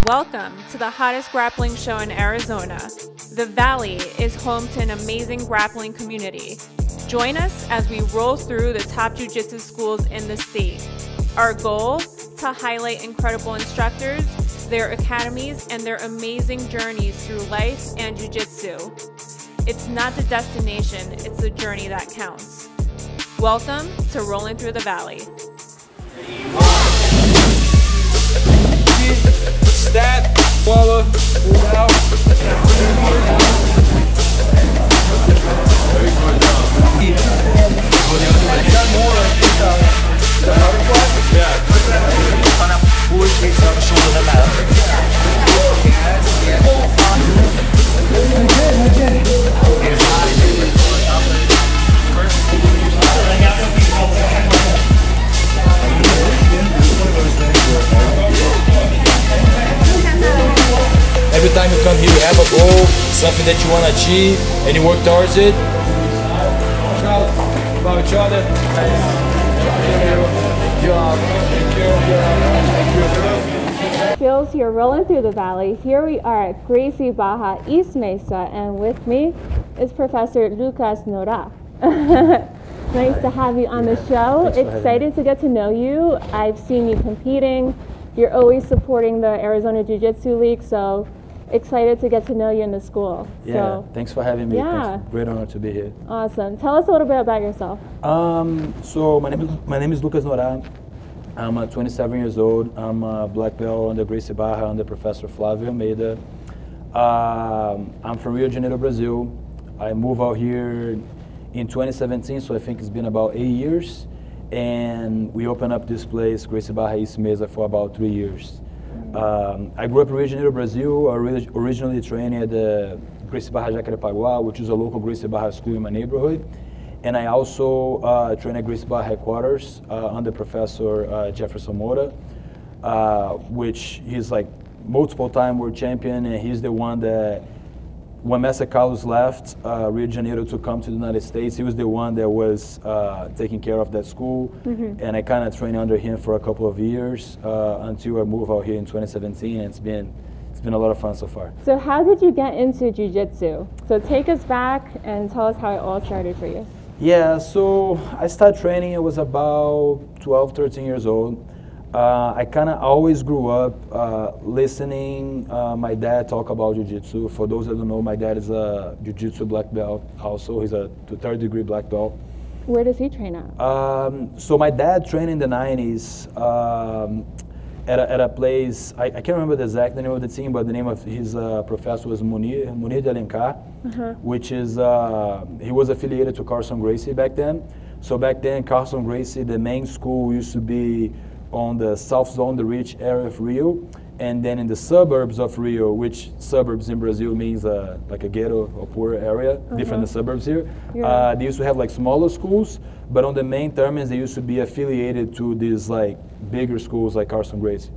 Welcome to the hottest grappling show in Arizona. The Valley is home to an amazing grappling community. Join us as we roll through the top jiu-jitsu schools in the state. Our goal? To highlight incredible instructors, their academies, and their amazing journeys through life and jiu-jitsu. It's not the destination, it's the journey that counts. Welcome to Rollin Through the Valley. Stat, follow, move out. Every time you come here, you have a goal, something that you want to achieve, and you work towards it. Shout about each other. Skills here, rolling through the valley. Here we are at Gracie Barra East Mesa, and with me is Professor Lucas Norat. Nice to have you on the show. Excited to get to know you. I've seen you competing. You're always supporting the Arizona Jiu-Jitsu League, so excited to get to know you in the school. Yeah, so, thanks for having me. Yeah. Thanks. Great honor to be here. Awesome. Tell us a little bit about yourself. So my name is Lucas Norat. I'm 27 years old. I'm a black belt under Gracie Barra under Professor Flavio Almeida. I'm from Rio de Janeiro, Brazil. I moved out here in 2017, so I think it's been about 8 years. And we opened up this place, Gracie Barra East Mesa, for about 3 years. I grew up in Rio de Janeiro, Brazil. I originally trained at the Gracie Barra Jacarepaguá, which is a local Gracie Barra school in my neighborhood. And I also trained at Gracie Barra headquarters under Professor Jefferson Moura, which he's like multiple-time world champion, and he's the one that, when Mestre Carlos left Rio de Janeiro to come to the United States, he was the one that was taking care of that school. And I kind of trained under him for a couple of years until I moved out here in 2017. And it's been a lot of fun so far. So how did you get into jiu-jitsu? So take us back and tell us how it all started for you. Yeah, so I started training, I was about 12, 13 years old. I kind of always grew up listening my dad talk about jiu-jitsu. For those that don't know, my dad is a jiu-jitsu black belt also. He's a third degree black belt. Where does he train at? So my dad trained in the 90s at a place, I can't remember the exact name of the team, but the name of his professor was Munir de Alencar, which is, he was affiliated to Carson Gracie back then. So back then, Carson Gracie, the main school used to be on the south zone, the rich area of Rio, and then in the suburbs of Rio, which suburbs in Brazil means like a ghetto or poor area, different than suburbs here. Yeah. They used to have like smaller schools, but on the main terms, they used to be affiliated to these like bigger schools like Carson Gracie.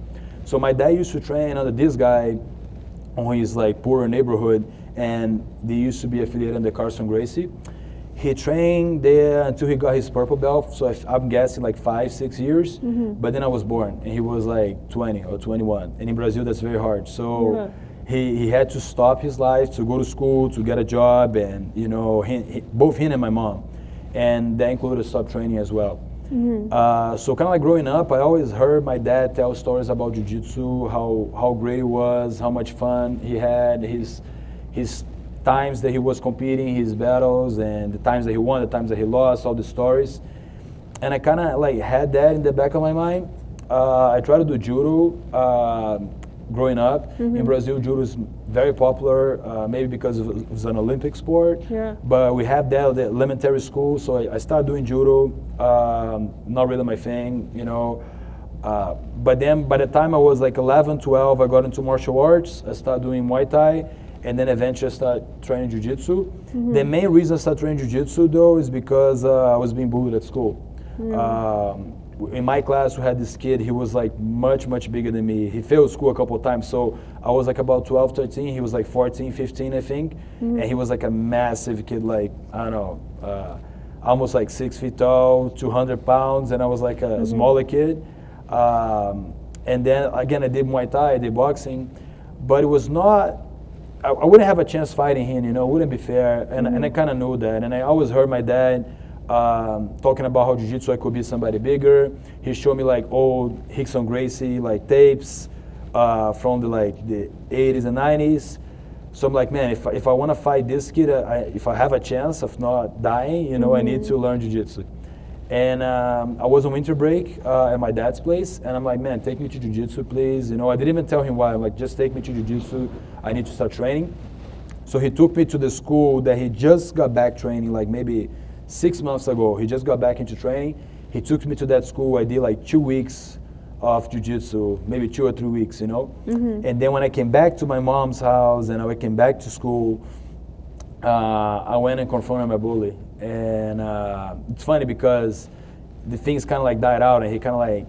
So my dad used to train under this guy on his like poorer neighborhood, and they used to be affiliated under Carson Gracie. He trained there until he got his purple belt, so I'm guessing like 5, 6 years. But then I was born, and he was like 20 or 21. And in Brazil, that's very hard. So he had to stop his life to go to school, to get a job, and you know, both him and my mom. And that included stop training as well. So kind of like growing up, I always heard my dad tell stories about jiu-jitsu, how great it was, how much fun he had, his times that he was competing, his battles, and the times that he won, the times that he lost, all the stories. And I kind of like had that in the back of my mind. I tried to do judo growing up. In Brazil, judo is very popular, maybe because it was an Olympic sport. But we have that at the elementary school, so I started doing judo. Not really my thing, you know. But then by the time I was like 11, 12, I got into martial arts. I started doing Muay Thai. And then eventually I started training jiu-jitsu. The main reason I started training jiu-jitsu though is because I was being bullied at school. In my class we had this kid, he was like much bigger than me. He failed school a couple of times, so I was like about 12, 13, he was like 14, 15 I think. And he was like a massive kid, like, I don't know, almost like 6 feet tall, 200 pounds, and I was like a smaller kid. And then again, I did Muay Thai, I did boxing, but it was not. I wouldn't have a chance fighting him, you know. It wouldn't be fair, and I kind of knew that. And I always heard my dad talking about how jiu-jitsu I could be somebody bigger. He showed me like old Rickson Gracie like tapes from the 80s and 90s. So I'm like, man, if I want to fight this kid, if I have a chance of not dying, you know, I need to learn jiu-jitsu. And I was on winter break at my dad's place, and I'm like, man, take me to jiu-jitsu, please. You know, I didn't even tell him why. I'm like, just take me to jiu-jitsu. I need to start training. So he took me to the school that he just got back training, like maybe 6 months ago. He just got back into training. He took me to that school. I did like 2 weeks of jiu-jitsu, maybe 2 or 3 weeks, you know. And then when I came back to my mom's house and I came back to school, I went and confronted my bully. And it's funny because the things kind of like died out, and he kind of like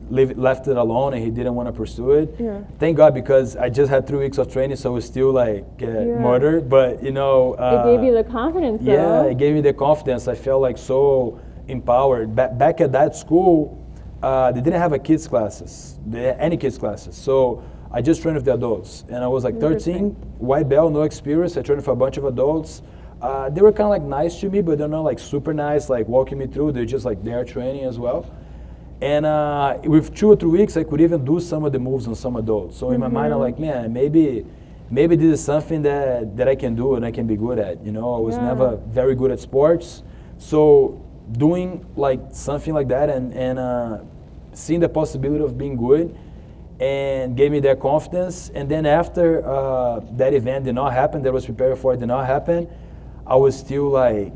left it alone, and he didn't want to pursue it. Thank God, because I just had 3 weeks of training, so I was still like murdered. But you know, it gave you the confidence. Yeah, it gave me the confidence. I felt like so empowered. Back at that school, they didn't have kids classes, any kids classes. So I just trained with the adults, and I was like 13, white belt, no experience. I trained with a bunch of adults. They were kind of like nice to me, but they're not like super nice, like walking me through. They're just like there training as well. And with 2 or 3 weeks, I could even do some of the moves on some adults. So in my mind, I'm like, man, maybe this is something that I can do and I can be good at. You know, I was never very good at sports. So doing like something like that and seeing the possibility of being good and gave me that confidence. And then after that event did not happen, that I was prepared for it did not happen, I was still like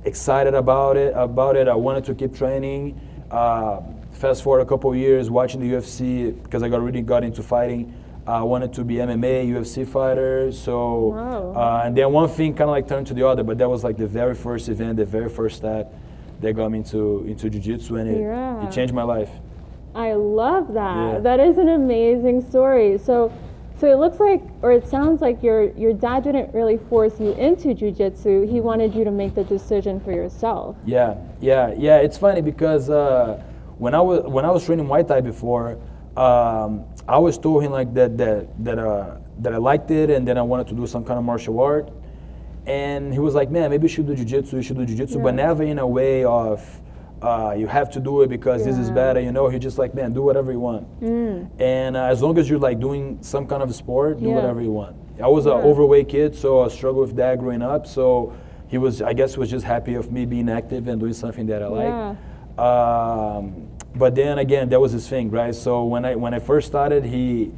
excited about it. I wanted to keep training. Fast forward a couple of years watching the UFC, because I really got into fighting. I wanted to be MMA, UFC fighter. So, and then one thing kind of like turned to the other, but that was like the very first event, the very first step that got me into jiu-jitsu, and it changed my life. I love that. That is an amazing story. So it looks like, or it sounds like your dad didn't really force you into jiu-jitsu. He wanted you to make the decision for yourself. Yeah. It's funny because when I was training Muay Thai before, I was told him like that I liked it, and then I wanted to do some kind of martial art. And he was like, man, maybe you should do jiu-jitsu, but never in a way of you have to do it because this is better, you know. He just like, man, do whatever you want. And as long as you're like doing some kind of sport, do whatever you want. I was an overweight kid, so I struggled with that growing up. So he was, I guess, was just happy of me being active and doing something that I like. But then again, that was his thing, right? So when I first started, he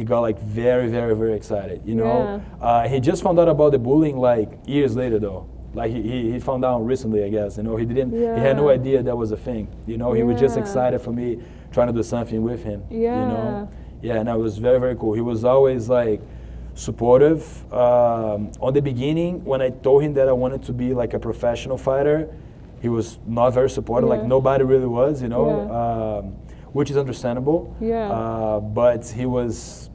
got like very, very, very excited, you know. He just found out about the bullying like years later though. Like he found out recently, I guess, you know. He had no idea that was a thing, you know. He was just excited for me trying to do something with him, you know. And that was very, very cool. He was always like supportive. On the beginning, when I told him that I wanted to be like a professional fighter, he was not very supportive, like nobody really was, you know, which is understandable. But he was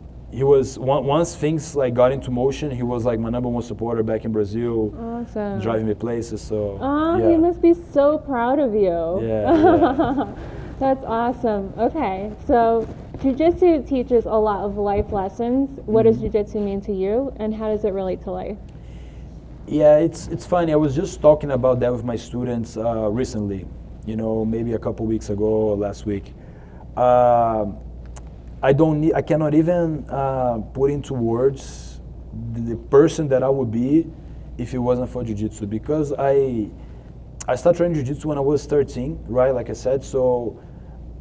once things like got into motion, he was like my #1 supporter back in Brazil, driving me places. So he must be so proud of you. That's awesome. Okay, so jiu-jitsu teaches a lot of life lessons. What does jiu-jitsu mean to you, and how does it relate to life? Yeah, it's funny. I was just talking about that with my students recently, you know, maybe a couple weeks ago or last week. I cannot even put into words the person that I would be if it wasn't for jiu-jitsu, because I started training jiu-jitsu when I was 13, right? Like I said, so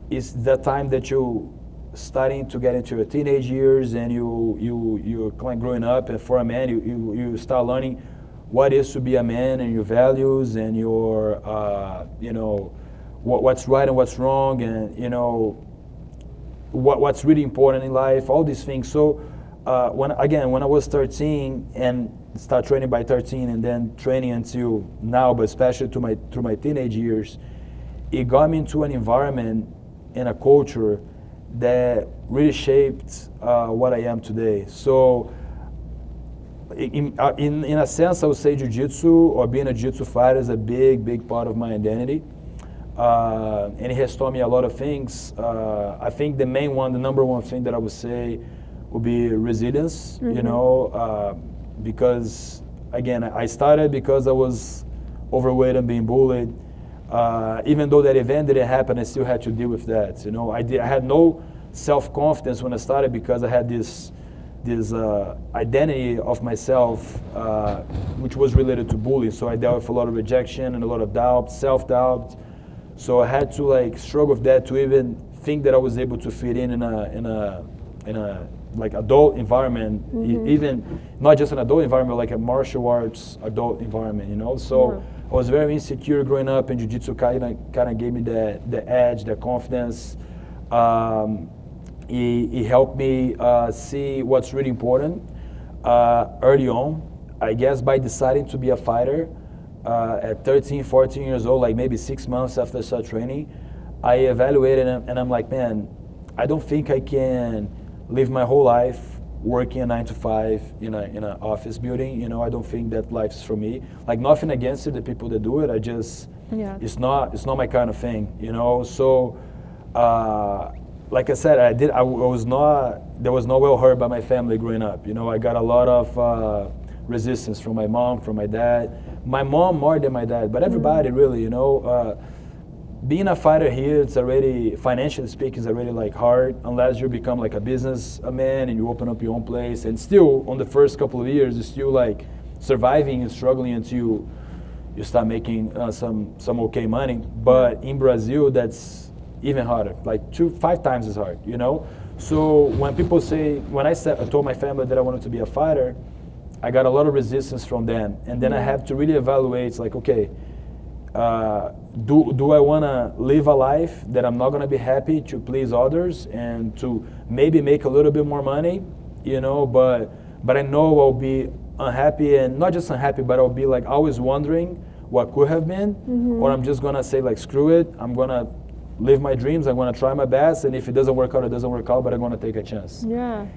it's that time that you starting to get into your teenage years, and you're kind of growing up, and for a man, you start learning what is to be a man, and your values, and your you know, what's right and what's wrong, and you know, what's really important in life, all these things. So when I was 13 and start training by 13, and then training until now, but especially through my teenage years, it got me into an environment and a culture that really shaped what I am today. So in a sense, I would say jiu-jitsu or being a jiu-jitsu fighter is a big part of my identity. and he has taught me a lot of things. I think the number one thing that I would say would be resilience, you know, because again, I started because I was overweight and being bullied. Even though that event didn't happen, I still had to deal with that. You know, I had no self-confidence when I started because I had this identity of myself, which was related to bullying. So I dealt with a lot of rejection and a lot of doubt, self-doubt. So I had to like struggle with that to even think that I was able to fit in a like adult environment, even not just an adult environment, like a martial arts adult environment, you know. So I was very insecure growing up, and jiu-jitsu kind of gave me the edge, the confidence. It helped me see what's really important early on. I guess by deciding to be a fighter at 13, 14 years old, like maybe 6 months after I started training, I evaluated and I'm like, man, I don't think I can live my whole life working a 9 to 5 in an office building. You know, I don't think that life's for me. Like, nothing against it, the people that do it. I just, it's not my kind of thing. You know, so like I said, there was no well heard by my family growing up. You know, I got a lot of resistance from my mom, from my dad. My mom more than my dad, but everybody really. You know. Being a fighter here, it's already, financially speaking, is already like hard unless you become like a businessman and you open up your own place. And still, on the first couple of years, you're still like surviving and struggling until you start making some okay money. But in Brazil, that's even harder, like 5 times as hard, you know? So when people say, I told my family that I wanted to be a fighter, I got a lot of resistance from them. And then I have to really evaluate, like, okay, do I want to live a life that I'm not going to be happy to please others and to maybe make a little bit more money, you know, but I know I'll be unhappy, and not just unhappy, but I'll be like always wondering what could have been, or I'm just going to say like, screw it, I'm going to live my dreams, I'm going to try my best, and if it doesn't work out, it doesn't work out, but I'm going to take a chance. Yeah.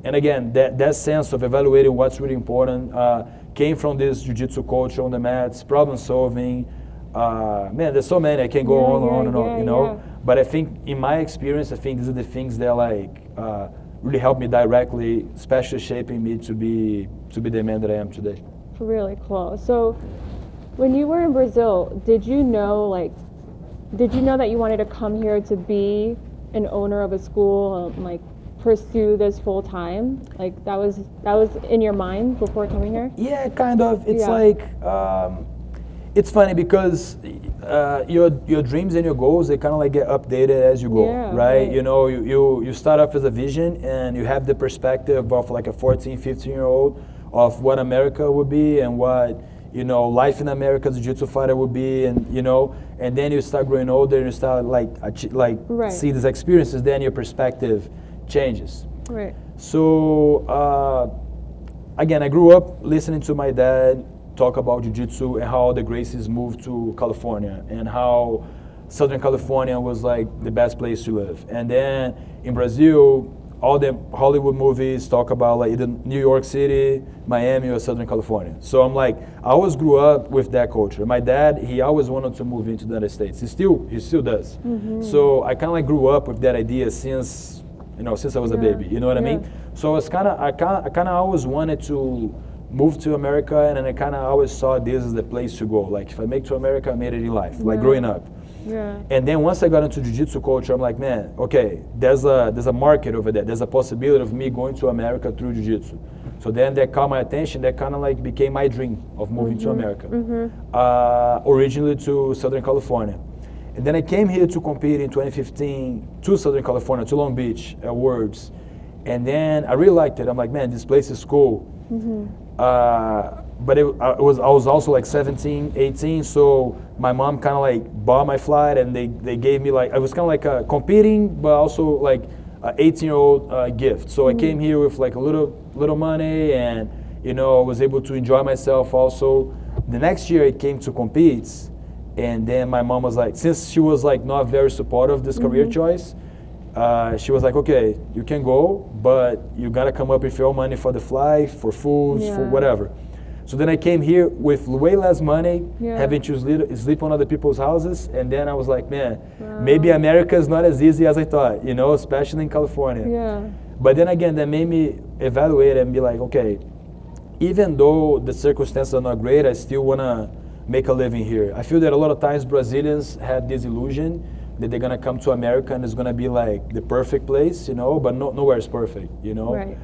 And again, that sense of evaluating what's really important came from this jiu-jitsu culture on the mats, problem solving. Man, there's so many, I can go on and on, you know. But I think, in my experience, I think these are the things that like really helped me directly, especially shaping me to be the man that I am today. Really cool. So, when you were in Brazil, did you know that you wanted to come here to be an owner of a school, like pursue this full time? Like that was in your mind before coming here? Yeah, kind of. It's like it's funny because your dreams and your goals, they kind of like get updated as you go, right? You know, you start off as a vision and you have the perspective of like a 14, 15-year-old of what America would be and what, you know, life in America as a jiu-jitsu fighter would be, and you know, and then you start growing older and you start see these experiences, then your perspective changes. Right. So again, I grew up listening to my dad talk about jiu-jitsu and how the Gracies moved to California and how Southern California was like the best place to live. And then in Brazil, all the Hollywood movies talk about like either New York City, Miami, or Southern California. So I'm like, I always grew up with that culture. My dad, he always wanted to move into the United States. He still does. So I kind of like grew up with that idea since I was a baby. You know what I mean? So I kind of always wanted to move to America, and then I kind of always saw this as the place to go. Like, if I make to America, I made it in life, like growing up. And then once I got into jiu-jitsu culture, I'm like, man, okay, there's a market over there. There's a possibility of me going to America through jiu-jitsu. So then that caught my attention. That kind of like became my dream of moving to America. Originally to Southern California. And then I came here to compete in 2015 to Southern California, to Long Beach at Worlds. And then I really liked it. I'm like, man, this place is cool. But I was also like 17, 18, so my mom kind of like bought my flight, and they gave me like, I was kind of like competing, but also like an 18-year-old gift. So I came here with like a little money, and you know, I was able to enjoy myself also. The next year I came to compete, and then my mom was like, since she was like not very supportive of this career choice, she was like, okay, you can go, but you gotta come up with your own money for the flight, for food, for whatever. So then I came here with way less money, Yeah. having to sleep on other people's houses, and then I was like, man, maybe America is not as easy as I thought, you know, especially in California. Yeah. But then again, that made me evaluate and be like, okay, even though the circumstances are not great, I still want to make a living here. I feel that a lot of times Brazilians have this illusion that they're going to come to America and it's going to be like the perfect place, you know, but nowhere is perfect, you know. Right.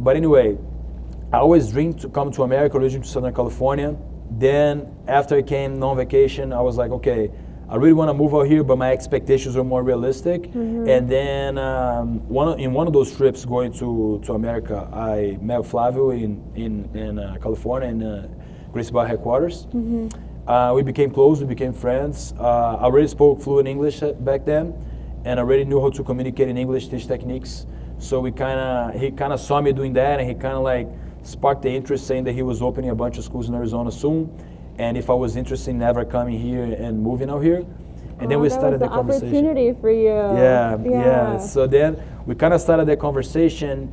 But anyway, I always dreamed to come to America, originally to Southern California. Then after I came on vacation, I was like, okay, I really want to move out here, but my expectations were more realistic. And then in one of those trips going to America, I met Flavio in California, in Gracie Barra headquarters. We became close, we became friends. I already spoke fluent English back then, and I already knew how to communicate in English, teach techniques. So he kind of saw me doing that, and he kind of like sparked the interest, saying that he was opening a bunch of schools in Arizona soon, and if I was interested in ever coming here and moving out here. And then we started the conversation. Opportunity for you. Yeah. So then we kind of started the conversation.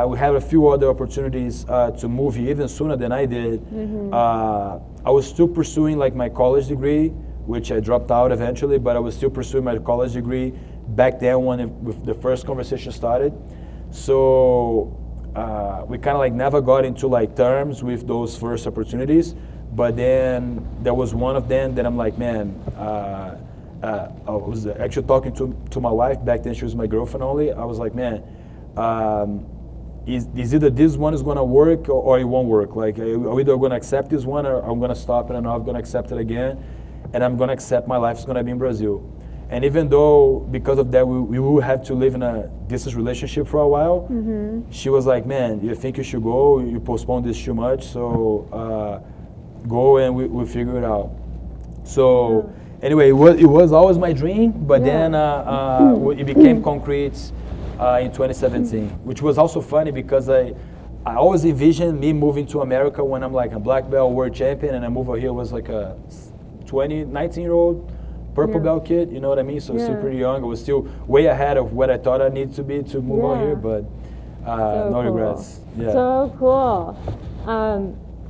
We had a few other opportunities to move here even sooner than I did. I was still pursuing like my college degree, which I dropped out eventually, but I was still pursuing my college degree back then when the first conversation started. So we kind of like never got into like terms with those first opportunities, but then there was one of them that I'm like, man, I was actually talking to my wife back then. She was my girlfriend only. I was like, man, is either this one is going to work or it won't work. Like, I'm either going to accept this one or I'm going to stop it and I'm not going to accept it again. And I'm going to accept my life is going to be in Brazil. And even though, because of that, we will have to live in a distance relationship for a while, she was like, man, you think you should go? You postponed this too much, so go and we'll figure it out. So anyway, it was always my dream, but then it became concrete in 2017, which was also funny because I always envisioned me moving to America when I'm like a black belt world champion, and I moved over here was like a 19-year-old purple belt kid, you know what I mean? So still pretty young. I was still way ahead of what I thought I needed to be to move on here, but no regrets. Yeah. So cool.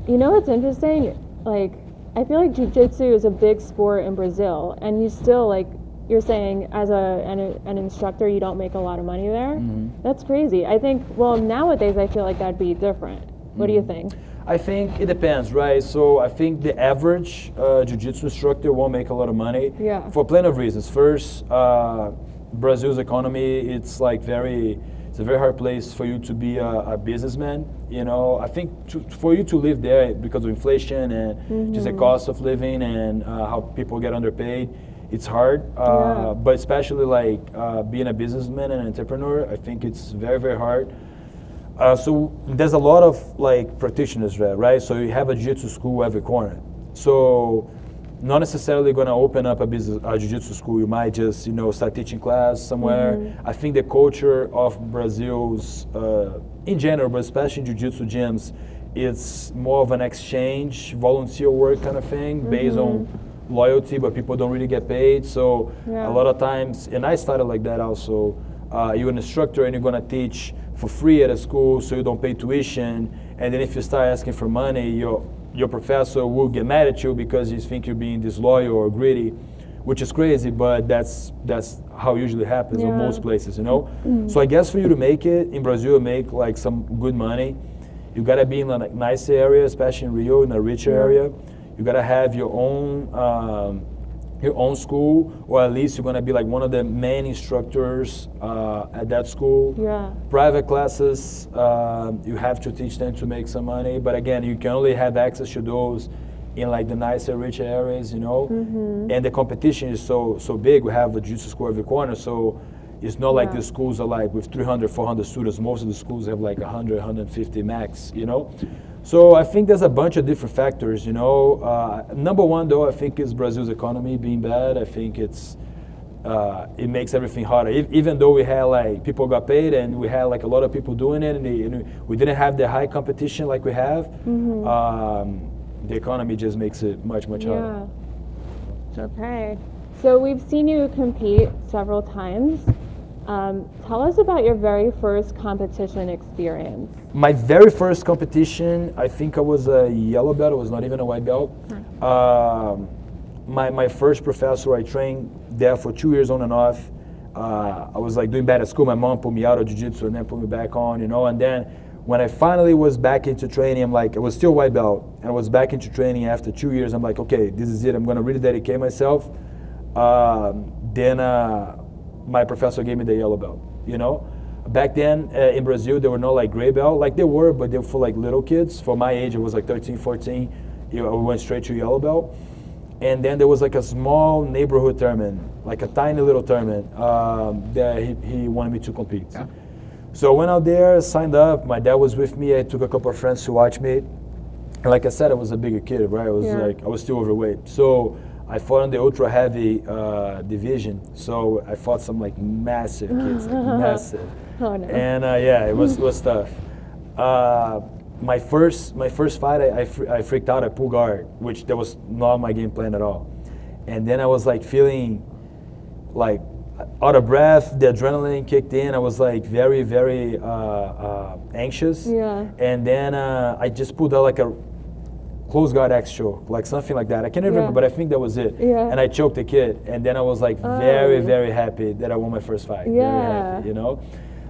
You know what's interesting? Like, I feel like jiu-jitsu is a big sport in Brazil, and you still, like you're saying, as an instructor, you don't make a lot of money there. That's crazy. I think, well, nowadays I feel like that'd be different. What do you think? I think it depends, right? So I think the average jiu-jitsu instructor won't make a lot of money for plenty of reasons. First, Brazil's economy, it's a very hard place for you to be a businessman. You know, I think for you to live there because of inflation and just the cost of living and how people get underpaid, it's hard. But especially like being a businessman and an entrepreneur, I think it's very, very hard. So there's a lot of like practitioners there, right? So you have a jiu-jitsu school every corner. So not necessarily going to open up a jiu-jitsu school. You might just, you know, start teaching class somewhere. I think the culture of Brazil's, in general, but especially jiu-jitsu gyms, it's more of an exchange, volunteer work kind of thing, based on loyalty, but people don't really get paid. So a lot of times, and I started like that also, you're an instructor and you're going to teach for free at a school, so you don't pay tuition, and then if you start asking for money, your professor will get mad at you because you think you're being disloyal or greedy, which is crazy, but that's how it usually happens in most places, you know? So I guess for you to make it in Brazil, make like some good money, you gotta be in a nice area, especially in Rio, in a richer area. You gotta have your own school, or at least you're going to be like one of the main instructors at that school. Private classes, you have to teach them to make some money, but again, you can only have access to those in like the nicer, richer areas, you know. And the competition is so big. We have a jiu-jitsu school every corner, so it's not like the schools are like with 300, 400 students. Most of the schools have like 100, 150 max, you know. So I think there's a bunch of different factors, you know. Number one, though, I think is Brazil's economy being bad. I think it makes everything harder. Even though we had like people got paid and we had like a lot of people doing it, and we didn't have the high competition like we have, the economy just makes it much, much harder. Okay. So we've seen you compete several times. Tell us about your very first competition experience. My very first competition, I think I was a yellow belt. I was not even a white belt. My first professor, I trained there for 2 years on and off. I was like doing bad at school. My mom put me out of jiu-jitsu and then put me back on, you know. And then when I finally was back into training, I'm like, I was still white belt, and I was back into training after 2 years. I'm like, okay, this is it. I'm gonna really dedicate myself. Then my professor gave me the yellow belt, you know. Back then in Brazil, there were no like gray belt, like they were, but they were for like little kids. For my age, it was like 13, 14. You know, I went straight to yellow belt. And then there was like a small neighborhood tournament, like a tiny little tournament that he wanted me to compete. Yeah. So I went out there, signed up. My dad was with me. I took a couple of friends to watch me. And like I said, I was a bigger kid, right? I was still overweight. So I fought in the ultra heavy division. So I fought some like massive kids, like massive. Oh no. And yeah, it was tough. My first fight, I freaked out. I pulled guard, which that was not my game plan at all. And then I was like feeling like out of breath. The adrenaline kicked in. I was like very, very anxious. Yeah. And then I just pulled out like a close guard X choke, like something like that. I can't remember, but I think that was it. Yeah. And I choked the kid. And then I was like very, very happy that I won my first fight. Yeah. Very happy, you know.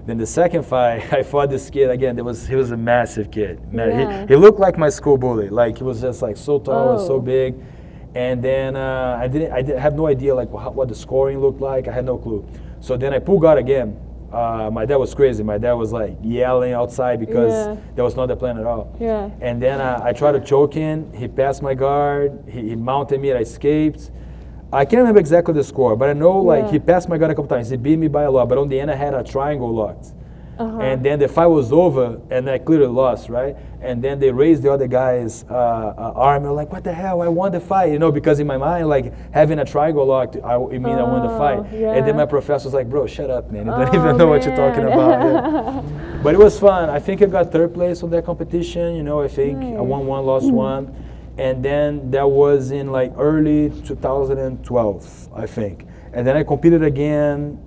Then the second fight, I fought this kid again. He was a massive kid. Yeah. He looked like my school bully. Like he was just like so tall and so big. And then I have no idea like what the scoring looked like. I had no clue. So then I pulled guard again. My dad was crazy. My dad was like yelling outside because that was not the plan at all. Yeah. And then I tried to choke him. He passed my guard. He mounted me and I escaped. I can't remember exactly the score, but I know like he passed my guard a couple times. He beat me by a lot, but on the end I had a triangle locked. And then the fight was over, and I clearly lost, right? And then they raised the other guy's arm. They're like, "What the hell? I won the fight," you know? Because in my mind, like having a triangle locked, it means I won the fight. Yeah. And then my professor was like, "Bro, shut up, man! You don't even know what you're talking about." Yeah. But it was fun. I think I got third place on that competition. You know, I think I won one, lost one. And then that was in like early 2012, I think. And then I competed again,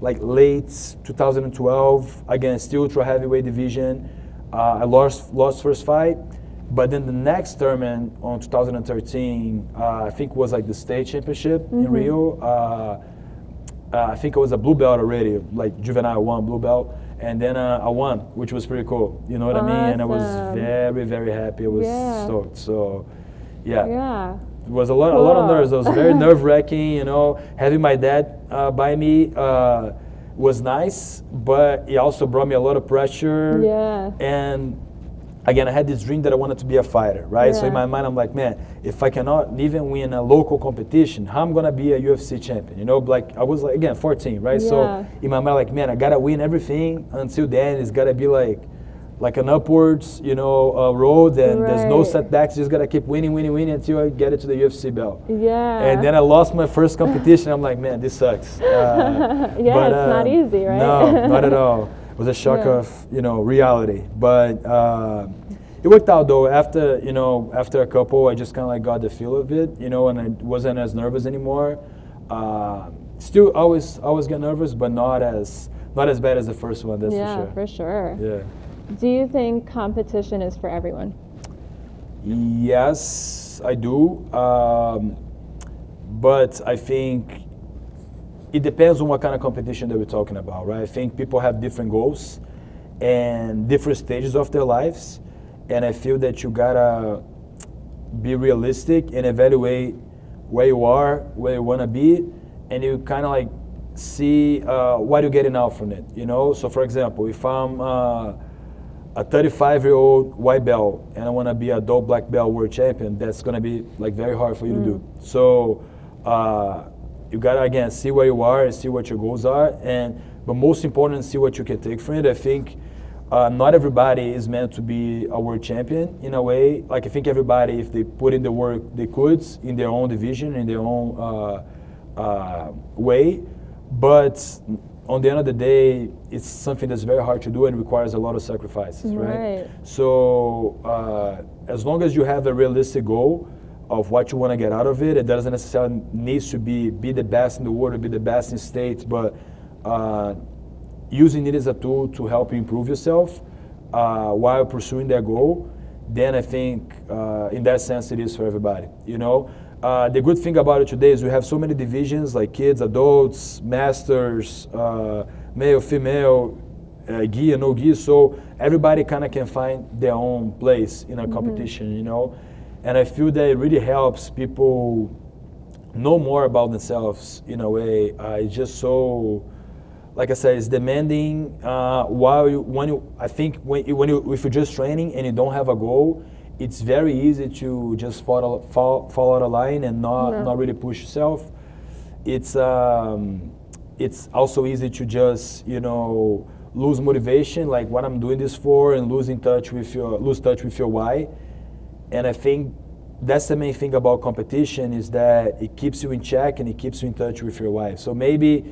like late 2012, again, still ultra heavyweight division. I lost first fight, but then the next tournament on 2013, I think was like the state championship in Rio. I think it was a blue belt already, like juvenile one blue belt. And then I won, which was pretty cool. You know what I mean? And I was very, very happy. I was stoked. So, yeah. It was a lot of nerves. It was very nerve-wracking, you know. Having my dad by me was nice, but it also brought me a lot of pressure. Yeah. And again, I had this dream that I wanted to be a fighter, right? Yeah. So in my mind, I'm like, man, if I cannot even win a local competition, how am I gonna be a UFC champion? You know, like I was like, again, 14, right? Yeah. So in my mind, like, man, I gotta win everything. Until then, it's gotta be like an upwards, you know, road, and there's no setbacks. Just gotta keep winning until I get it to the UFC belt. Yeah. And then I lost my first competition. I'm like, man, this sucks. But, it's not easy, right? No, not at all. It was a shock of, you know, reality. But it worked out though. After a couple, I just kind of like got the feel of it, you know, and I wasn't as nervous anymore. Still always get nervous, but not as bad as the first one. That's for sure. Yeah, for sure. Yeah. Do you think competition is for everyone? Yes, I do. But I think it depends on what kind of competition that we're talking about, right? I think people have different goals and different stages of their lives. And I feel that you gotta be realistic and evaluate where you are, where you wanna be, and you kind of like see what you're getting out from it, you know? So for example, if I'm a 35-year-old white belt and I wanna be a adult black belt world champion, that's gonna be like very hard for you to do. So you gotta again see where you are and see what your goals are, but most important, see what you can take from it. I think not everybody is meant to be a world champion in a way. Like I think everybody, if they put in the work, they could in their own division, in their own way. But on the end of the day, it's something that's very hard to do and requires a lot of sacrifices, right? So as long as you have a realistic goal, what you want to get out of it. It doesn't necessarily need to be the best in the world or be the best in states, but using it as a tool to help you improve yourself while pursuing that goal, then I think in that sense it is for everybody, you know. The good thing about it today is we have so many divisions, like kids, adults, masters, male, female, gi, no gi, so everybody kind of can find their own place in a competition, you know. And I feel that it really helps people know more about themselves in a way. It's just so, like I said, it's demanding. I think if you're just training and you don't have a goal, it's very easy to just fall out of line and not really push yourself. It's also easy to just, you know, lose motivation, like what I'm doing this for, and lose touch with your why. And I think that's the main thing about competition, is that it keeps you in check and it keeps you in touch with your why. So maybe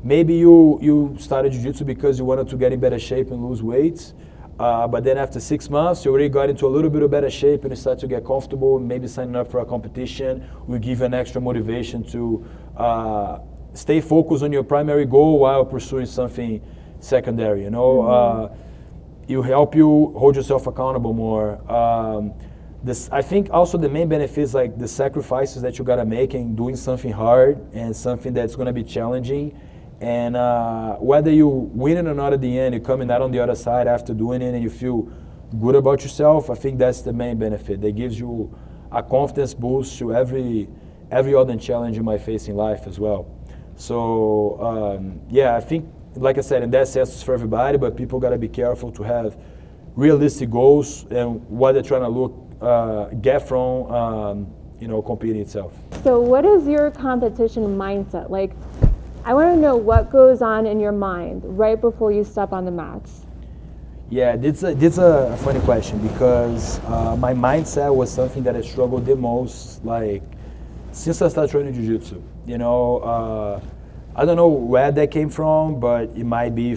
you started jiu-jitsu because you wanted to get in better shape and lose weight, but then after 6 months you already got into a little bit of better shape and you start to get comfortable. Maybe signing up for a competition will give you an extra motivation to stay focused on your primary goal while pursuing something secondary, you know. It help you hold yourself accountable more. I think also the main benefits, like the sacrifices that you gotta make in doing something hard and something that's gonna be challenging, and whether you win it or not at the end, you're coming out on the other side after doing it and you feel good about yourself. I think that's the main benefit. That gives you a confidence boost to every other challenge you might face in life as well. So yeah, I think, like I said, in that sense it's for everybody, but people gotta be careful to have realistic goals and what they're trying to get from you know, competing itself. So what is your competition mindset? Like, I want to know what goes on in your mind right before you step on the mats. Yeah, this a funny question, because my mindset was something that I struggled the most, like, since I started training jiu-jitsu. You know, I don't know where that came from, but it might be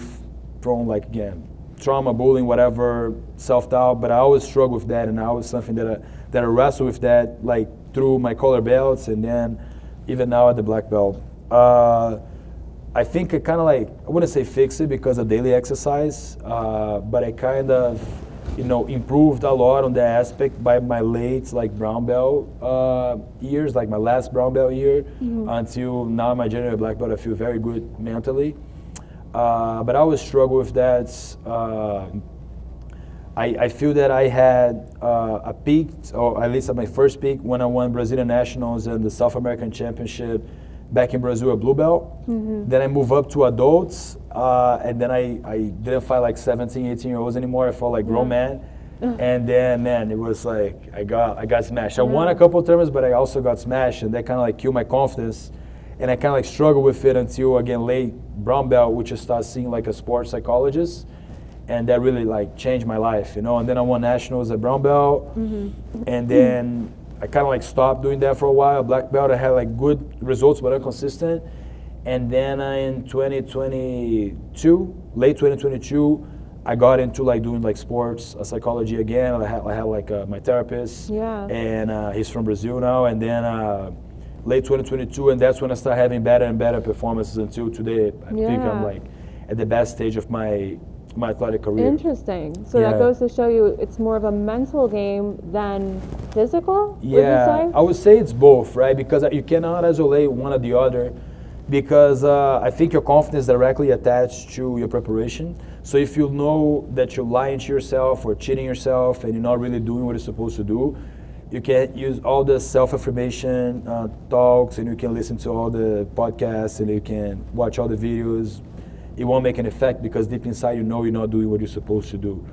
from, like, again, trauma, bullying, whatever, self-doubt, but I always struggled with that, and I was something that I wrestled with that, like, through my color belts, and then even now at the black belt. I think I kind of, like, I wouldn't say fix it because of daily exercise, but I kind of, you know, improved a lot on that aspect by my late, like, brown belt years, like my last brown belt year, until now my junior black belt. I feel very good mentally. But I always struggle with that. I feel that I had a peak, or at least at my first peak, when I won Brazilian Nationals and the South American Championship back in Brazil at blue belt. Then I moved up to adults, and then I didn't fight like 17, 18-year-olds anymore. I fought like grown men. And then, man, it was like I got smashed. I won a couple of tournaments, but I also got smashed, and that kind of like killed my confidence. And I kind of like struggled with it until, again, late brown belt, which I started seeing like a sports psychologist, and that really like changed my life, you know. And then I won nationals at brown belt, and then I kind of like stopped doing that for a while. Black belt, I had like good results, but inconsistent. And then in 2022, late 2022, I got into like doing like sports psychology again. I had like my therapist, and he's from Brazil now. And then late 2022, and that's when I started having better and better performances until today. I think I'm like at the best stage of my athletic career. Interesting. So that goes to show you it's more of a mental game than physical, would you say? I would say it's both, right? Because you cannot isolate one or the other, because I think your confidence is directly attached to your preparation. So if you know that you're lying to yourself or cheating yourself and you're not really doing what you're supposed to do, you can use all the self-affirmation talks, and you can listen to all the podcasts, and you can watch all the videos. It won't make an effect, because deep inside you know you're not doing what you're supposed to do.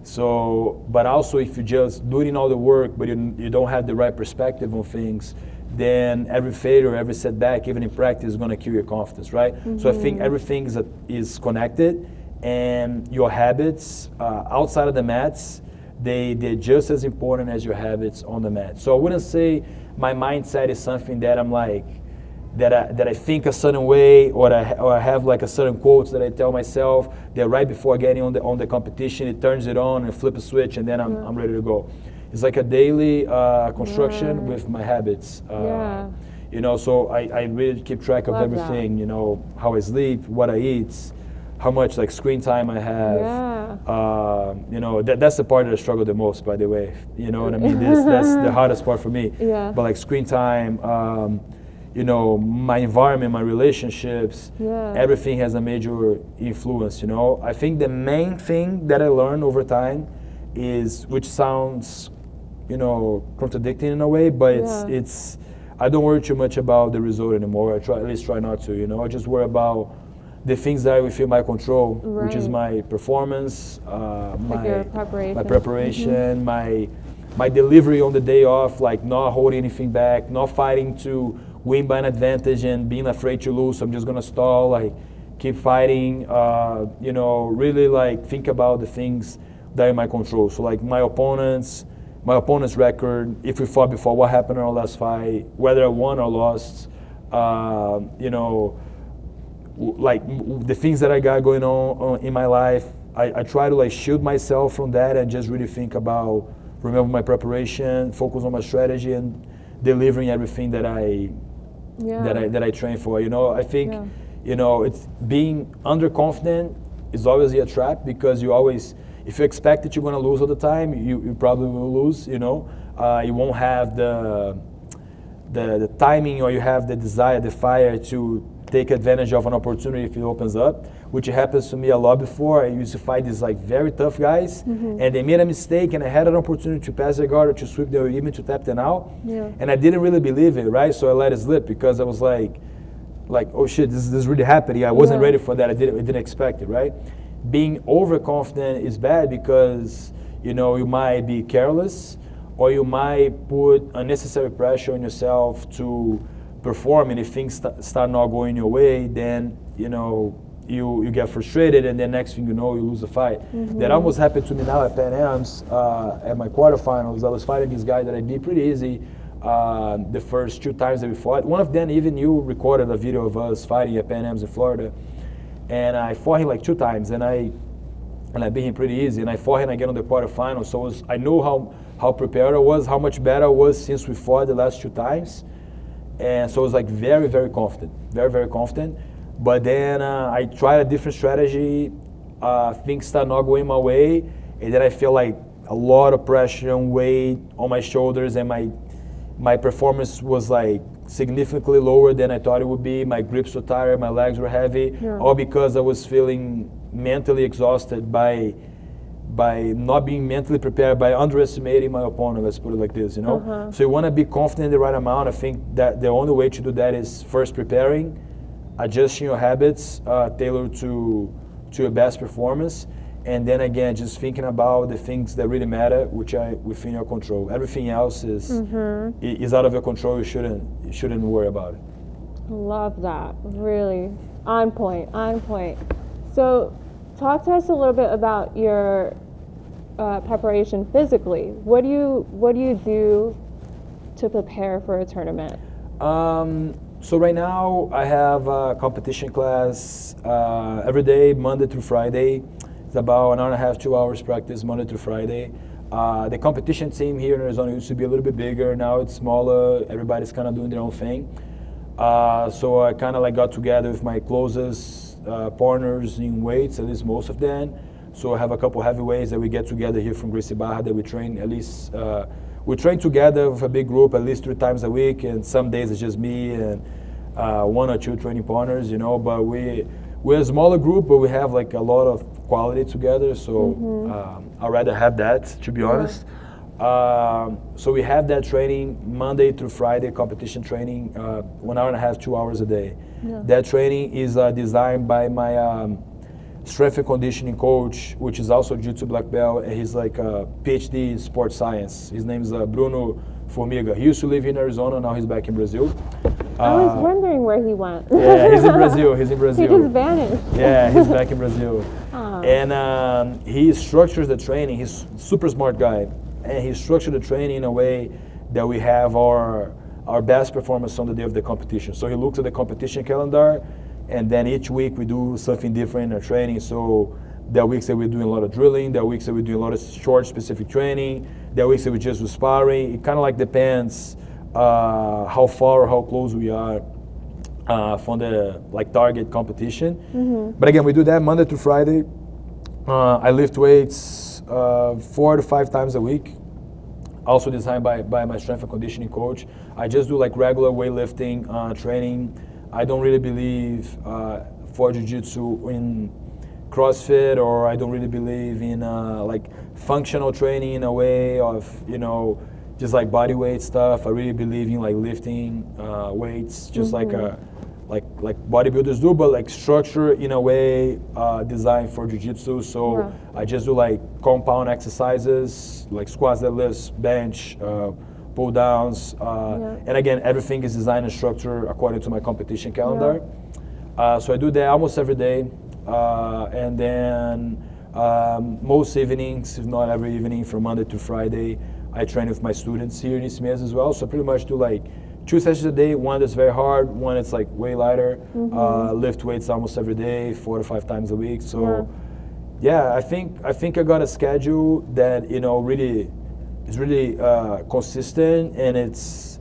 So, but also if you're just doing all the work but you don't have the right perspective on things, then every failure, every setback, even in practice, is going to kill your confidence, right? So I think everything is connected, and your habits outside of the mats, they're just as important as your habits on the mat. So I wouldn't say my mindset is something that I'm like, that I think a certain way, or I have like a certain quotes that I tell myself that right before getting on the competition, it turns it on and flip a switch, and then I'm ready to go. it's like a daily construction with my habits. You know, so I really keep track of everything. You know, how I sleep, what I eat, how much like screen time I have. You know, that's the part that I struggle the most, by the way. You know what I mean? That's the hardest part for me. But like screen time, you know, my environment, my relationships, everything has a major influence. You know, I think the main thing that I learned over time is, which sounds, you know, contradicting in a way, but it's I don't worry too much about the result anymore. I at least try not to. You know, I just worry about the things that are within my control, which is my performance, my preparation, my delivery on the day off, like not holding anything back, not fighting to win by an advantage and being afraid to lose. So I'm just gonna stall, like keep fighting. You know, really like think about the things that are in my control. So like my opponent's record, if we fought before, what happened in our last fight, whether I won or lost. You know, like the things that I got going on in my life, I try to like shield myself from that and just really think about, remember my preparation, focus on my strategy and delivering everything that I train for. You know, I think, you know, it's being underconfident is always a trap, because you always, if you expect that you're going to lose all the time, you probably will lose. You know, you won't have the timing, or you have the desire, the fire to take advantage of an opportunity if it opens up, which happens to me a lot before. I used to fight these like very tough guys, and they made a mistake, and I had an opportunity to pass their guard or to sweep their, even to tap them out, and I didn't really believe it, right? So I let it slip, because I was like, oh shit, this is really happening. I wasn't ready for that. I didn't expect it, right? Being overconfident is bad, because you know, you might be careless, or you might put unnecessary pressure on yourself to perform, and if things start not going your way, then you know you get frustrated, and then next thing you know, you lose the fight. That almost happened to me now at Pan Am's at my quarterfinals. I was fighting this guy that I beat pretty easy the first 2 times that we fought. One of them, even you recorded a video of us fighting at Pan Am's in Florida, and I fought him like 2 times, and I beat him pretty easy, and I fought him again on the quarterfinals. So I know how prepared I was, how much better I was since we fought the last 2 times. And so I was like very, very confident, very, very confident. But then I tried a different strategy. Things started not going my way, and then I feel like a lot of pressure and weight on my shoulders, and my performance was like significantly lower than I thought it would be. My grips were tired, my legs were heavy, all because I was feeling mentally exhausted by not being mentally prepared, by underestimating my opponent, let's put it like this, you know? So you want to be confident in the right amount. I think that the only way to do that is first preparing, adjusting your habits, tailored to your best performance, and then again, just thinking about the things that really matter, which are within your control. Everything else is out of your control. You shouldn't worry about it. Love that. Really on point. On point. So, talk to us a little bit about your preparation physically. What do you do to prepare for a tournament? So right now I have a competition class every day, Monday through Friday. It's about 1.5 hours, 2 hours practice, Monday through Friday. The competition team here in Arizona used to be a little bit bigger. Now it's smaller. Everybody's kind of doing their own thing. So I kind of like got together with my closest partners in weights, at least most of them. So I have a couple heavyweights that we get together here from Gracie Barra that we train at least. We train together with a big group at least 3 times a week, and some days it's just me and 1 or 2 training partners, you know. But we're a smaller group, but we have like a lot of quality together. So I'd rather have that, to be honest. So we have that training Monday through Friday, competition training, 1.5 hours, 2 hours a day. That training is designed by my strength and conditioning coach, which is also Jiu-Jitsu black belt, and he's like a PhD in sports science. His name is Bruno Formiga. He used to live in Arizona, now he's back in Brazil. I was wondering where he went. Yeah, he's in Brazil. He's in Brazil. He just vanished. Yeah, he's back in Brazil. And he structures the training. He's a super smart guy, and he structured the training in a way that we have our best performance on the day of the competition. So he looks at the competition calendar, and then each week we do something different in our training. So There are weeks that we're doing a lot of drilling. There are weeks that we're doing a lot of short specific training. There are weeks that we just do sparring. It kind of like depends how far or how close we are from the like target competition. But again, we do that Monday to Friday. I lift weights 4 to 5 times a week. Also designed by my strength and conditioning coach. I just do like regular weightlifting training. I don't really believe for jiu-jitsu in CrossFit, or I don't really believe in like functional training in a way of, you know, just like body weight stuff. I really believe in like lifting weights, just like bodybuilders do, but like structure in a way designed for jiu-jitsu. So I just do like compound exercises, like squats, deadlifts, bench, pull downs, and again, everything is designed and structured according to my competition calendar. So I do that almost every day, and then most evenings, if not every evening, from Monday to Friday, I train with my students here in East Mesa as well. So I pretty much do like 2 sessions a day, one that's very hard, one that's like way lighter. Lift weights almost every day, 4 to 5 times a week. So yeah, I think I got a schedule that, you know, really is really consistent, and it's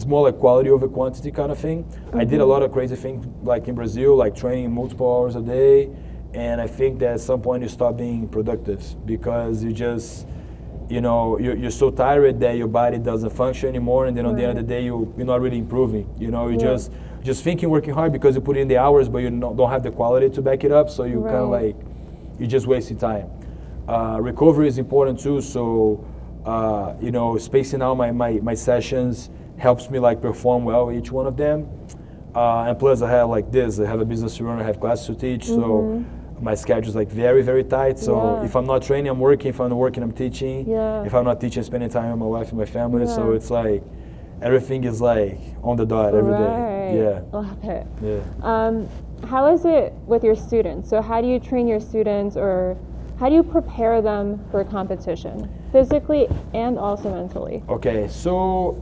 more like quality over quantity kind of thing. I did a lot of crazy things like in Brazil, like training multiple hours a day, and I think that at some point you stop being productive because you just, you know, you're so tired that your body doesn't function anymore, and then on the end of the day you're not really improving. You know, you just thinking working hard because you put in the hours, but you don't have the quality to back it up, so you kind of like, you're just wasting time. Recovery is important too, so you know, spacing out my sessions helps me like perform well each one of them. And plus I have like this, I have a business to run, I have classes to teach, so my schedule is like very, very tight. So if I'm not training, I'm working. If I'm not working, I'm teaching. If I'm not teaching, I'm spending time with my wife and my family. So it's like everything is like on the dot every day. Yeah. Love it. Yeah. How is it with your students? So how do you train your students, or how do you prepare them for competition, physically and also mentally? Okay, so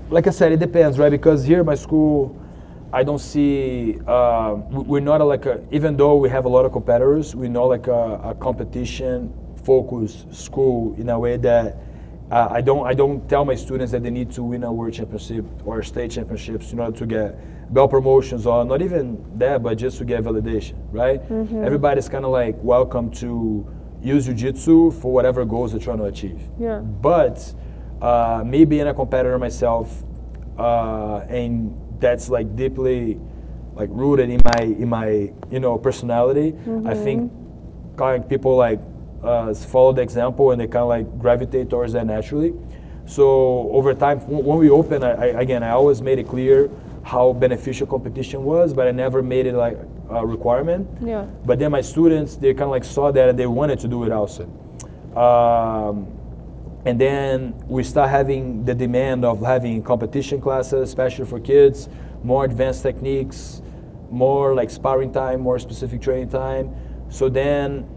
like I said, it depends, right? Because here at my school, I don't see, we're not even though we have a lot of competitors, we're not like a competition-focused school in a way that I don't tell my students that they need to win a world championship or state championships in order to get belt promotions, or not even that, but just to get validation, right? Everybody's kind of like welcome to use jiu-jitsu for whatever goals they're trying to achieve. But me being a competitor myself, and that's like deeply like rooted in my you know, personality. I think kind of people like follow the example, and they kind of like gravitate towards that naturally. So over time, when we open, I always made it clear how beneficial competition was, but I never made it like a requirement. But then my students, they kind of like saw that and they wanted to do it also. And then we start having the demand of having competition classes, especially for kids, more advanced techniques, more like sparring time, more specific training time. So then,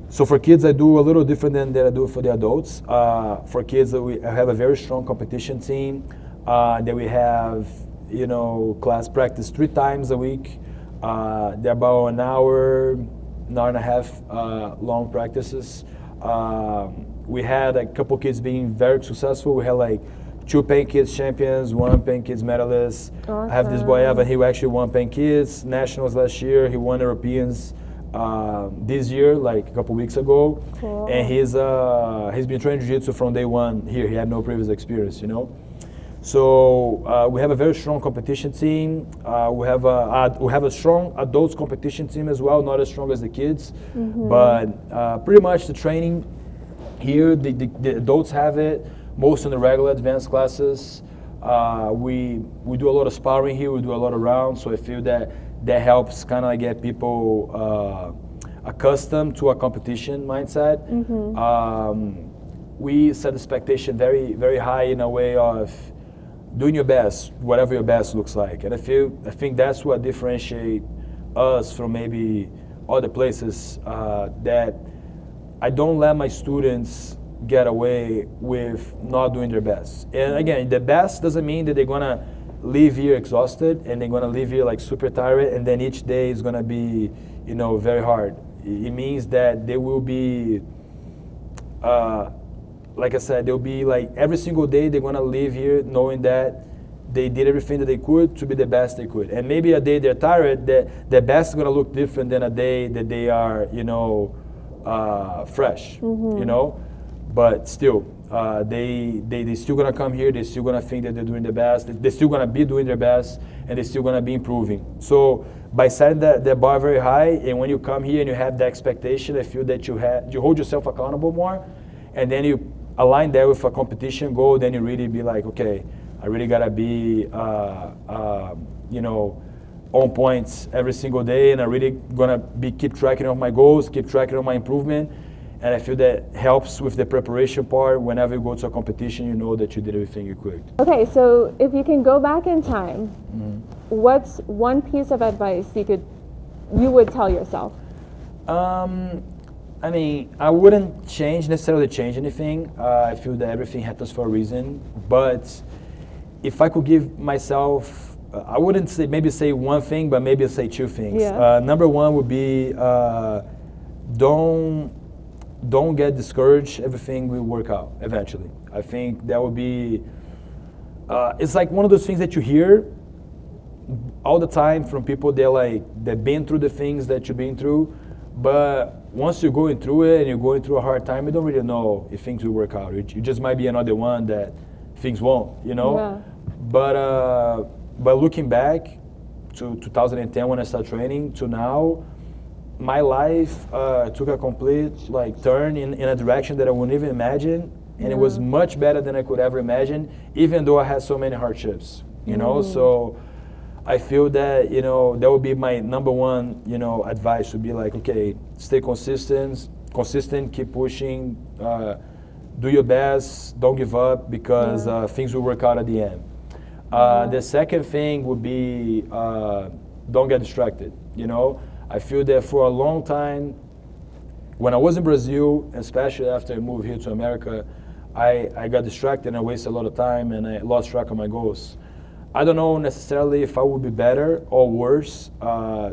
so for kids, I do a little different than I do for the adults. For kids, I have a very strong competition team. That we have, you know, class practice 3 times a week. They're about an hour and a half long practices. We had a couple kids being very successful. We had like 2 Pan Kids champions, 1 Pan Kids medalist. I have this boy Evan, he actually won Pan Kids Nationals last year. He won Europeans this year, like a couple weeks ago. And he's been training jiu-jitsu from day one here. He had no previous experience, you know. So we have a very strong competition team. We have a strong adults competition team as well, not as strong as the kids, but pretty much the training here, the adults have it, most in the regular advanced classes. We do a lot of sparring here, we do a lot of rounds, so I feel that helps kind of like get people accustomed to a competition mindset. We set the expectation very, very high in a way of doing your best, whatever your best looks like. And I think that's what differentiates us from maybe other places, that I don't let my students get away with not doing their best. And again, the best doesn't mean that they're gonna leave here exhausted and they're gonna leave here like super tired, and then each day is gonna be, you know, very hard. it means that they will be, like I said, they'll be like every single day they're gonna live here knowing that they did everything that they could to be the best they could. And maybe a day they're tired, their best is gonna look different than a day that they are, you know, fresh, you know. But still, they still gonna come here. They're still gonna think that they're doing their best. They're still gonna be doing their best, and they're still gonna be improving. So by setting the bar very high, and when you come here and you have the expectation, I feel that you hold yourself accountable more, and then you align that with a competition goal. Then you really be like, okay, I really gotta be, you know, on points every single day, and I really gonna keep tracking of my goals, keep tracking of my improvement. And I feel that helps with the preparation part. Whenever you go to a competition, you know that you did everything you could. Okay, so if you can go back in time, what's one piece of advice you would tell yourself? I mean, I wouldn't necessarily change anything. I feel that everything happens for a reason. But if I could give myself, I wouldn't say one thing, but maybe say two things. Yeah. Number one would be don't get discouraged. Everything will work out eventually. I think that would be, it's like one of those things that you hear all the time from people they've been through the things that you've been through, but once you're going through it and you're going through a hard time, you don't really know if things will work out. You just might be another one that things won't, you know? Yeah. But looking back to 2010 when I started training to now, my life took a complete turn in a direction that I wouldn't even imagine, and it was much better than I could ever imagine, even though I had so many hardships, you know. So I feel that, you know, that would be my number one, you know, advice would be like, okay, stay consistent, keep pushing, do your best, don't give up, because things will work out at the end. The second thing would be don't get distracted, you know. I feel that for a long time, when I was in Brazil, especially after I moved here to America, I got distracted and I wasted a lot of time and I lost track of my goals. I don't know necessarily if I would be better or worse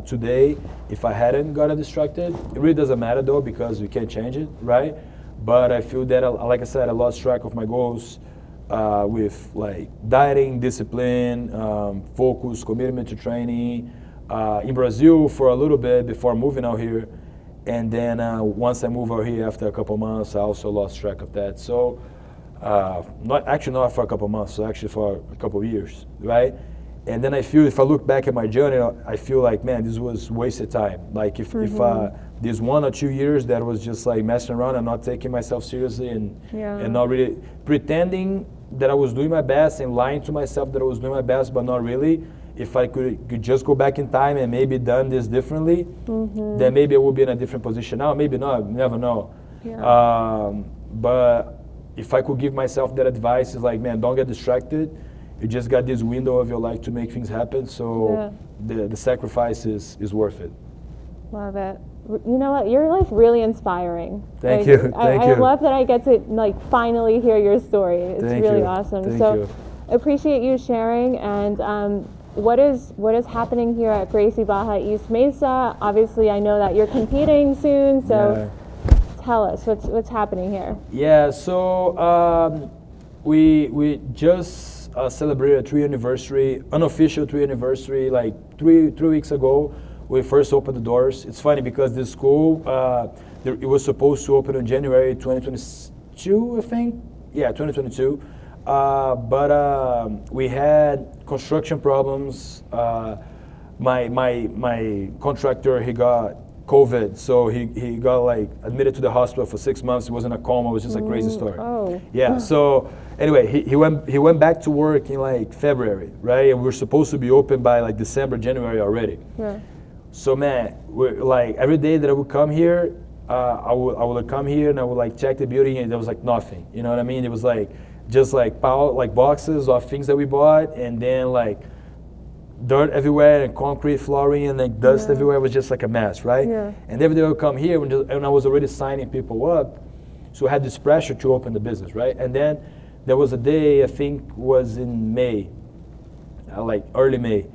today if I hadn't gotten distracted. It really doesn't matter though, because we can't change it, right? But I feel that, like I said, I lost track of my goals with dieting, discipline, focus, commitment to training. In Brazil for a little bit before moving out here, and then once I moved out here after a couple months, I also lost track of that. So not for a couple months, so actually for a couple years, right? And then I feel, if I look back at my journey, I feel like, man, this was wasted time. Like if these 1 or 2 years that was just messing around and not taking myself seriously and not really pretending that I was doing my best and lying to myself that I was doing my best, but not really. If I could just go back in time and maybe done this differently, then maybe I would be in a different position now. Maybe not, you never know. Yeah. But if I could give myself that advice, it's like, man, don't get distracted. You just got this window of your life to make things happen, so the sacrifice is worth it. Love it. You know what? You're really inspiring. Thank you. Thank you. I love that I get to finally hear your story. It's really awesome. Thank you. I appreciate you sharing. And what is happening here at Gracie Barra East Mesa? Obviously, I know that you're competing soon, so tell us what's happening here. Yeah, so we just celebrated a 3-year anniversary, unofficial 3-year anniversary, three weeks ago. We first opened the doors. It's funny because this school, it was supposed to open in January 2022, I think. Yeah, 2022. But we had construction problems. My contractor, he got COVID, so he got admitted to the hospital for 6 months. He was in a coma. It was just a crazy story. Oh. Yeah. So anyway, he went back to work in February, right? And we were supposed to be open by December, January already. Yeah. So man, every day that I would come here, I would come here and I would check the building, and there was nothing. You know what I mean? It was just boxes of things that we bought, and then dirt everywhere and concrete flooring and dust everywhere. It was just a mess, right? Yeah. And every day I would come here and I was already signing people up, so I had this pressure to open the business, right? And then there was a day, I think was in May, early May.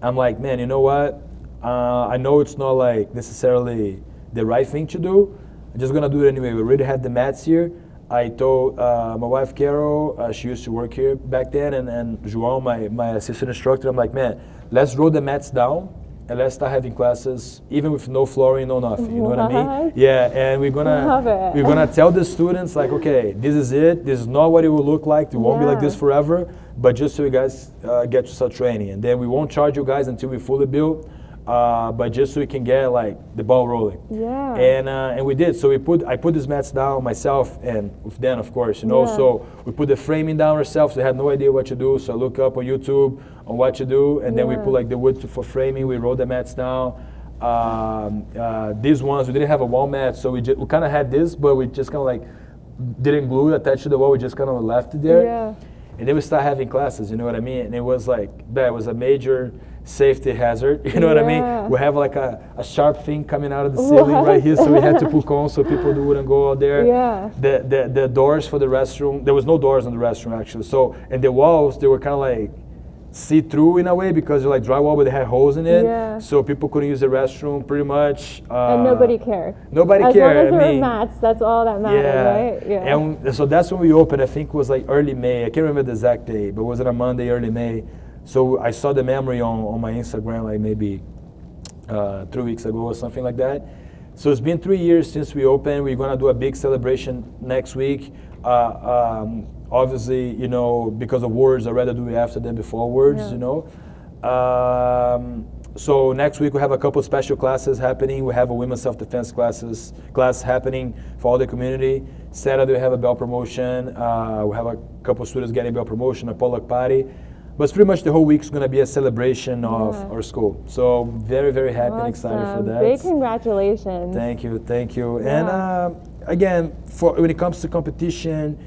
I'm like, man, you know what? I know it's not necessarily the right thing to do. I'm just gonna do it anyway. We already had the mats here. I told my wife Carol, she used to work here back then, and João, my assistant instructor, I'm like, man, let's roll the mats down and let's start having classes even with no flooring, no nothing. You know what I mean? Yeah, and we're gonna tell the students like, okay, this is it. This is not what it will look like. It won't be like this forever. But just so you guys get to start training, and then we won't charge you guys until we fully build. But just so we can get like the ball rolling. Yeah. And we did. So I put these mats down myself and with Dan, of course, you know. Yeah. So we put the framing down ourselves. We had no idea what to do. So I look up on YouTube on what to do, and then we put like the wood for framing. We rolled the mats down. These ones we didn't have a wall mat, so we kind of had this, but we just kind of like didn't glue it attached to the wall. We just kind of left it there. Yeah. And then we start having classes. You know what I mean? And it was like that was a major safety hazard, you know what I mean? We have like a sharp thing coming out of the ceiling right here, so we had to put cones so people wouldn't go out there. Yeah. The doors for the restroom, there was no doors on the restroom actually. So, and the walls, they were kind of like see-through in a way because they're like drywall, but they had holes in it. Yeah. So people couldn't use the restroom pretty much. And nobody cared. Nobody cared. As long as there were mats, that's all that mattered, right? Yeah. And so that's when we opened. I think it was like early May. I can't remember the exact day, but was it a Monday, early May? So I saw the memory on my Instagram like maybe 3 weeks ago or something like that. So it's been 3 years since we opened. We're gonna do a big celebration next week. Obviously, you know, because of words, I'd rather do it after than before words, you know. So next week we have a couple special classes happening. We have a women's self-defense class happening for all the community. Saturday we have a bell promotion. We have a couple students getting bell promotion, a potluck party. But pretty much the whole week's going to be a celebration of our school. So very, very happy and excited for that. Big congratulations. Thank you, thank you. Yeah. And again, when it comes to competition,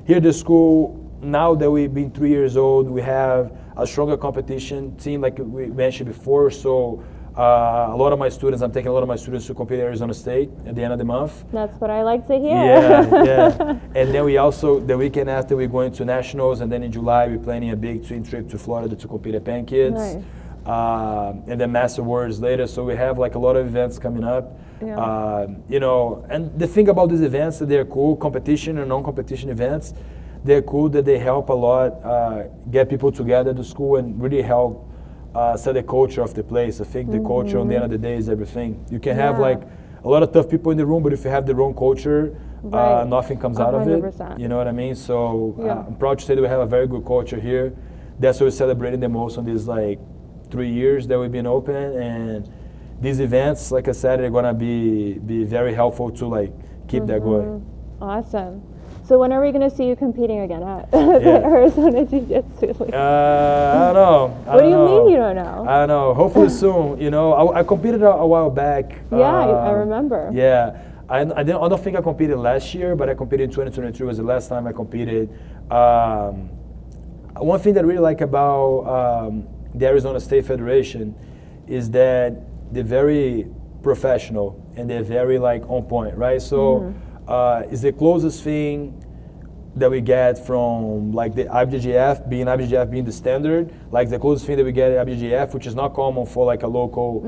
here at the school, now that we've been 3 years old, we have a stronger competition team like we mentioned before. So a lot of my students, I'm taking a lot of my students to compete at Arizona State at the end of the month. That's what I like to hear. Yeah. And then we also, the weekend after, we're going to nationals, and then in July we're planning a big twin trip to Florida to compete at Pan Kids. Nice. And then Master Awards later. So we have like a lot of events coming up. Yeah. You know, and the thing about these events that they're cool, competition and non-competition events, they're cool that they help a lot get people together at the school and really help set the culture of the place. I think the culture on the end of the day is everything. You can have like a lot of tough people in the room, but if you have the wrong culture, nothing comes out of it. You know what I mean? So I'm proud to say that we have a very good culture here. That's what we're celebrating the most on these like 3 years that we've been open. And these events, like I said, are gonna be very helpful to like keep that going. Awesome. So when are we going to see you competing again at Arizona Jiu-Jitsu? I don't know. What do you mean you don't know? I don't know. Hopefully soon. You know, I competed a while back. Yeah, I remember. Yeah. I don't think I competed last year, but I competed in 2023 was the last time I competed. One thing that I really like about the Arizona State Federation is that they're very professional and they're very like on point, right? So is the closest thing that we get from like the IBJJF being the standard, like the closest thing that we get at IBJJF, which is not common for like a local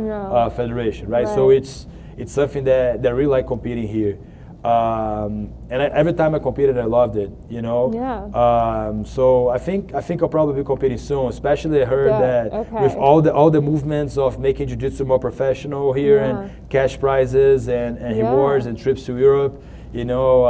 federation, right? So it's something that I really like competing here. And every time I competed, I loved it, you know? Yeah. So I think I'll probably be competing soon, especially I heard that with all the movements of making jiu-jitsu more professional here and cash prizes and rewards and trips to Europe, you know,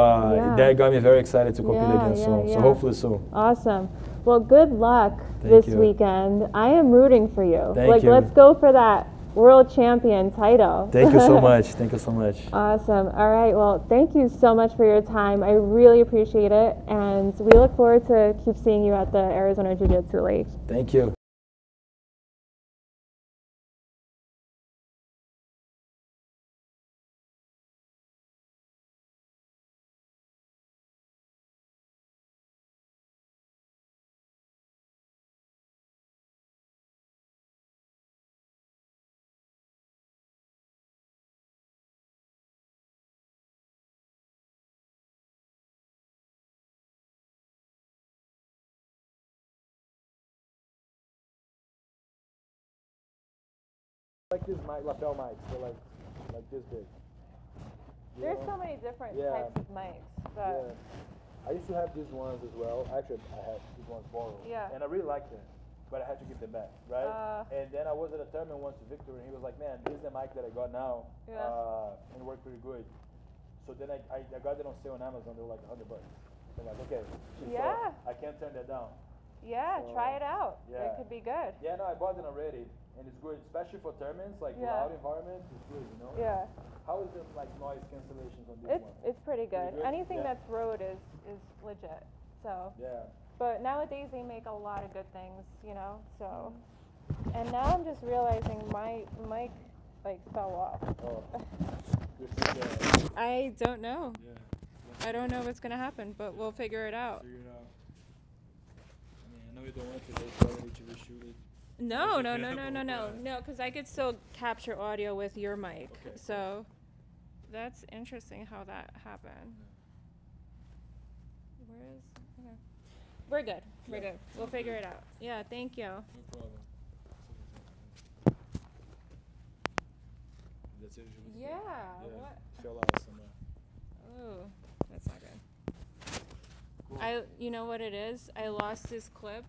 that got me very excited to compete again soon. So hopefully soon. Awesome. Well, good luck this weekend. I am rooting for you. Thank you. Let's go for that world champion title. Thank you so much. Thank you so much. Awesome. All right. Well, thank you so much for your time. I really appreciate it. And we look forward to keep seeing you at the Arizona Jiu-Jitsu League. Thank you. Like this mic, lapel mic, so like this big. There's so many different types of mics, but I used to have these ones as well. Actually, I had these ones borrowed. Yeah. And I really liked them, but I had to give them back, right? And then I was at a tournament once with Victor, and he was like, "Man, this is the mic that I got now, and it worked pretty good." So then I got it on sale on Amazon. They were like $100. I'm like, okay, so I can't turn that down. Yeah, So, try it out. yeah. It could be good. Yeah, no, I bought it already, and it's good, especially for tournaments, like loud environments. It's good, you know. Yeah. How is the like noise cancellations on this one? It's pretty good. Pretty good? Anything that's Rode is legit. So. Yeah. But nowadays they make a lot of good things, you know. So. And now I'm just realizing my mic like fell off. Oh. I don't know. Yeah. I don't know what's gonna happen, but we'll figure it out. Figure it out. I mean, I know you don't want to, but it's already to reshoot it. No, because I could still capture audio with your mic. Okay. So that's interesting how that happened. Where is? Okay. We're good. We're good. We'll figure it out. Yeah. Thank you. No problem. That's it. Yeah. What? Fell out somewhere. Oh, that's not good. Cool. You know what it is? I lost this clip,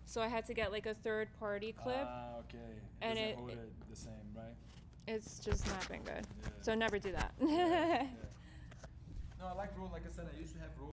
so I had to get like a third-party clip. Ah, okay. And it hold it the same, right? It's just not been good. Yeah. So never do that. Yeah. No, I like Roll. Like I said, I used to have Roll.